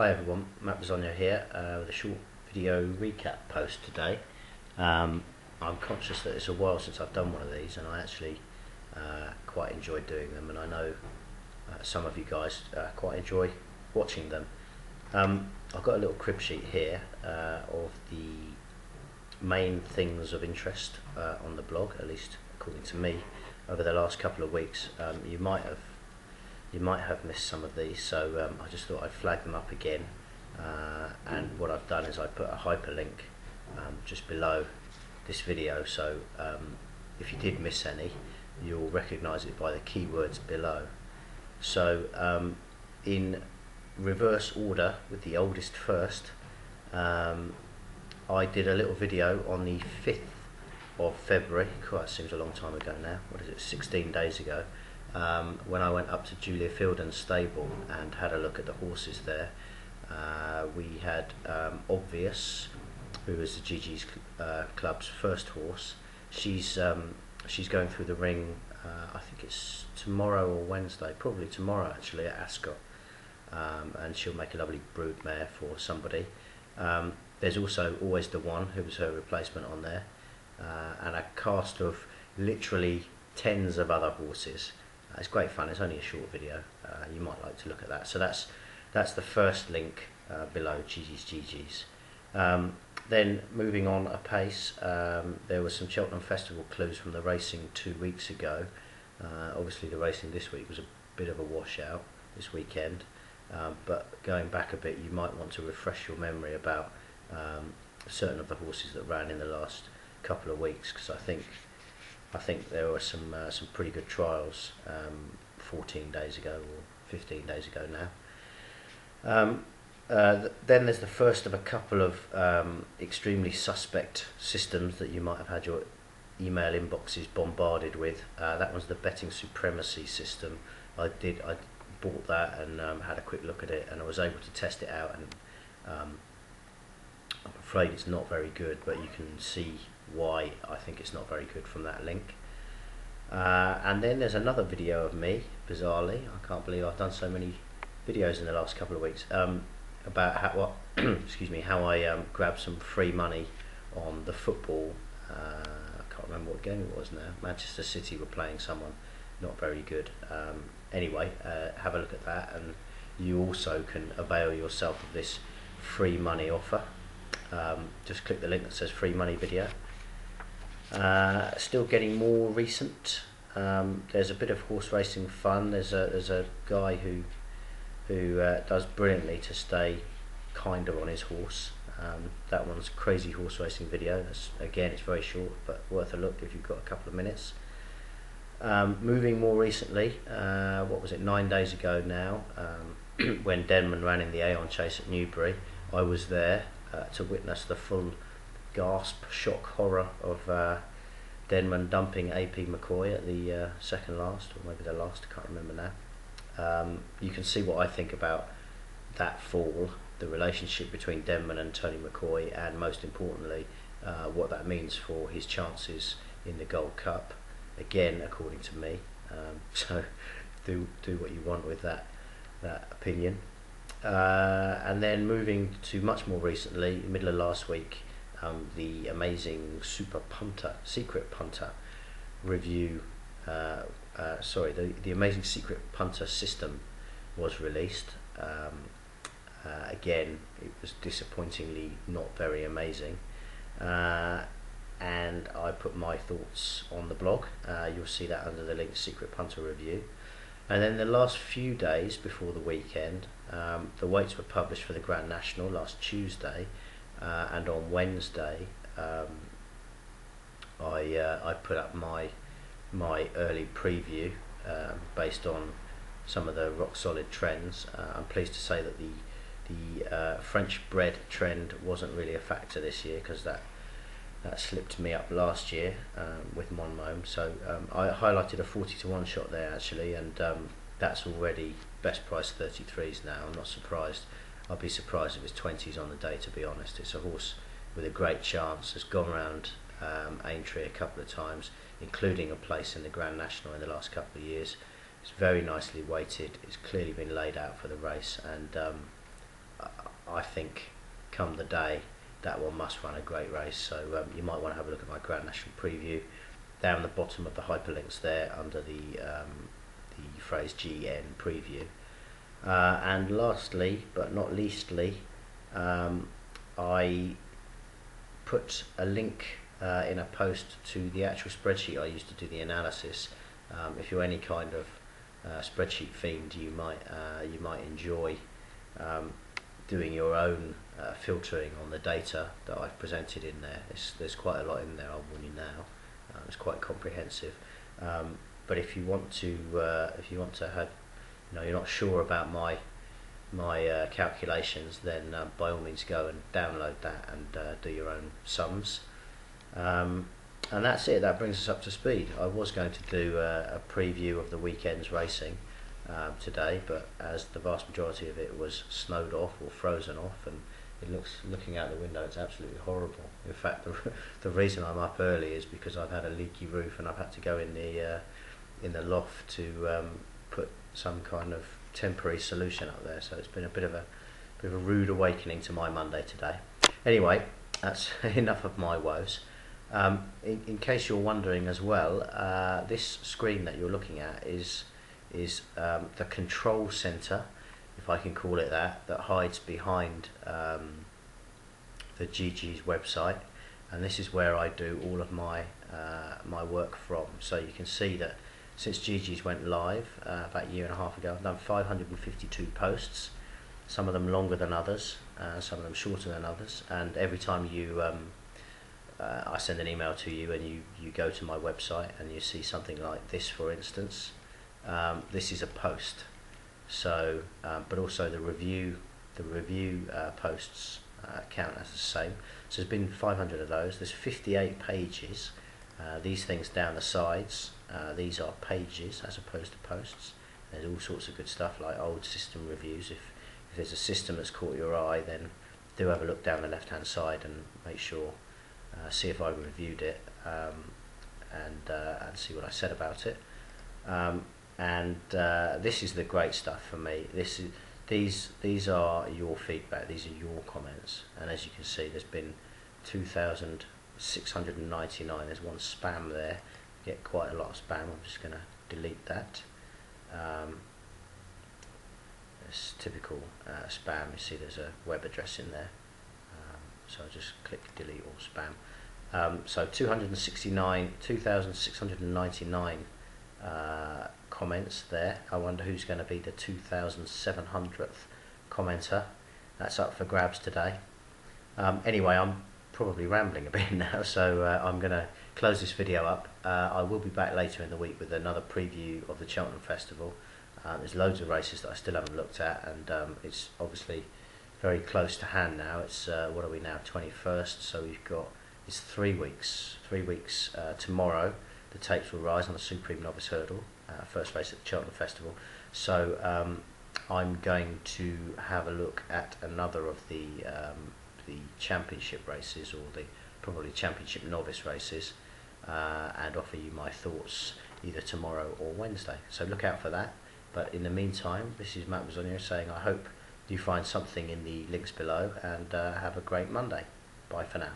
Hi everyone, Matt Bisogno here with a short video recap post today. I'm conscious that it's a while since I've done one of these, and I actually quite enjoy doing them, and I know some of you guys quite enjoy watching them. I've got a little crib sheet here of the main things of interest on the blog, at least according to me, over the last couple of weeks. You might have missed some of these, so I just thought I'd flag them up again. And what I've done is I put a hyperlink just below this video, so if you did miss any, you'll recognise it by the keywords below. So in reverse order, with the oldest first, I did a little video on the 5th of February. Quite seems a long time ago now. What is it, 16 days ago, when I went up to Julia Fielding's stable and had a look at the horses there. We had Obvious, who was the GG's club's first horse. She's going through the ring, I think it's tomorrow or Wednesday, probably tomorrow actually, at Ascot, and she'll make a lovely brood mare for somebody. There's also Always the One, who was her replacement on there, and a cast of literally tens of other horses. It's great fun. It's only a short video. You might like to look at that. So that's the first link below GG's. Then moving on apace, there was some Cheltenham Festival clues from the racing 2 weeks ago. Obviously the racing this week was a bit of a washout this weekend, but going back a bit, you might want to refresh your memory about certain of the horses that ran in the last couple of weeks, because I think there were some pretty good trials 14 days ago or 15 days ago now. Then there's the first of a couple of extremely suspect systems that you might have had your email inboxes bombarded with. That one's the Betting Supremacy system. I bought that and had a quick look at it, and I was able to test it out, and I'm afraid it's not very good, but you can see why I think it's not very good from that link. And then there's another video of me, bizarrely, I can't believe I've done so many videos in the last couple of weeks, about how how I grabbed some free money on the football. I can't remember what game it was now. Manchester City were playing someone not very good. Anyway, have a look at that, and you also can avail yourself of this free money offer. Just click the link that says free money video. Still getting more recent. There's a bit of horse racing fun. There's a guy who does brilliantly to stay kind of on his horse. That one's Crazy Horse Racing Video. Again, it's very short, but worth a look if you've got a couple of minutes. Moving more recently, what was it, 9 days ago now, when Denman ran in the Aon Chase at Newbury, I was there to witness the full gasp, shock, horror of Denman dumping AP McCoy at the second last, or maybe the last, I can't remember now. You can see what I think about that fall, the relationship between Denman and Tony McCoy, and most importantly what that means for his chances in the Gold Cup, again according to me. So do what you want with that opinion. And then moving to much more recently, middle of last week, the amazing Secret Punter review, the amazing Secret Punter system was released. Again, it was disappointingly not very amazing, and I put my thoughts on the blog. You'll see that under the link Secret Punter review. And then the last few days before the weekend, the weights were published for the Grand National last Tuesday, and on Wednesday I put up my early preview based on some of the rock solid trends. I'm pleased to say that the French bred trend wasn't really a factor this year, because that slipped me up last year with Monmouth. So I highlighted a 40-to-1 shot there actually, and that's already best price 33s now. I'm not surprised. I'd be surprised if it's 20s on the day, to be honest. It's a horse with a great chance. It's gone around Aintree a couple of times, including a place in the Grand National in the last couple of years. It's very nicely weighted. It's clearly been laid out for the race, and I think come the day, that one must run a great race. So you might want to have a look at my Grand National preview down the bottom of the hyperlinks there under the phrase GN preview. And lastly, but not leastly, I put a link in a post to the actual spreadsheet I used to do the analysis. If you're any kind of spreadsheet fiend, you might enjoy doing your own filtering on the data that I've presented in there. There's quite a lot in there, I'll warn you now. It's quite comprehensive. But if you want to have, you're not sure about my calculations, then by all means go and download that and do your own sums. And that's it. That brings us up to speed. I was going to do a preview of the weekend's racing today, but as the vast majority of it was snowed off or frozen off, and looking out the window, it's absolutely horrible. In fact, the reason I'm up early is because I've had a leaky roof and I've had to go in the loft to put some kind of temporary solution up there. So it's been a bit of a rude awakening to my Monday today. Anyway, that's enough of my woes. In case you're wondering as well, this screen that you're looking at is the control center, if I can call it that hides behind the GG's website, and this is where I do all of my work from. So you can see that since GG's went live about a year and a half ago, I've done 552 posts, some of them longer than others, some of them shorter than others, and every time I send an email to you and you go to my website and you see something like this, for instance, this is a post. So but also the review posts count as the same. So there's been 500 of those. There's 58 pages. These things down the sides, these are pages as opposed to posts. There's all sorts of good stuff like old system reviews. If there's a system that's caught your eye, then do have a look down the left hand side and make sure, see if I reviewed it, and see what I said about it. This is the great stuff for me. These are your feedback, these are your comments, and as you can see, there's been 2,699. There's one spam there. Get quite a lot of spam. I'm just going to delete that. It's typical spam. You see there's a web address in there, so I just click delete all spam. So 2,699 comments there. I wonder who's going to be the 2,700th commenter. That's up for grabs today. Anyway, I'm probably rambling a bit now, so I'm going to close this video up. I will be back later in the week with another preview of the Cheltenham Festival. There's loads of races that I still haven't looked at, and it's obviously very close to hand now. It's what are we now, 21st, so it's 3 weeks. 3 weeks tomorrow the tapes will rise on the Supreme Novice Hurdle, first race at the Cheltenham Festival. So I'm going to have a look at another of the championship races, or the probably championship novice races, and offer you my thoughts either tomorrow or Wednesday. So look out for that. But in the meantime, this is Matt Bisogno saying I hope you find something in the links below, and have a great Monday. Bye for now.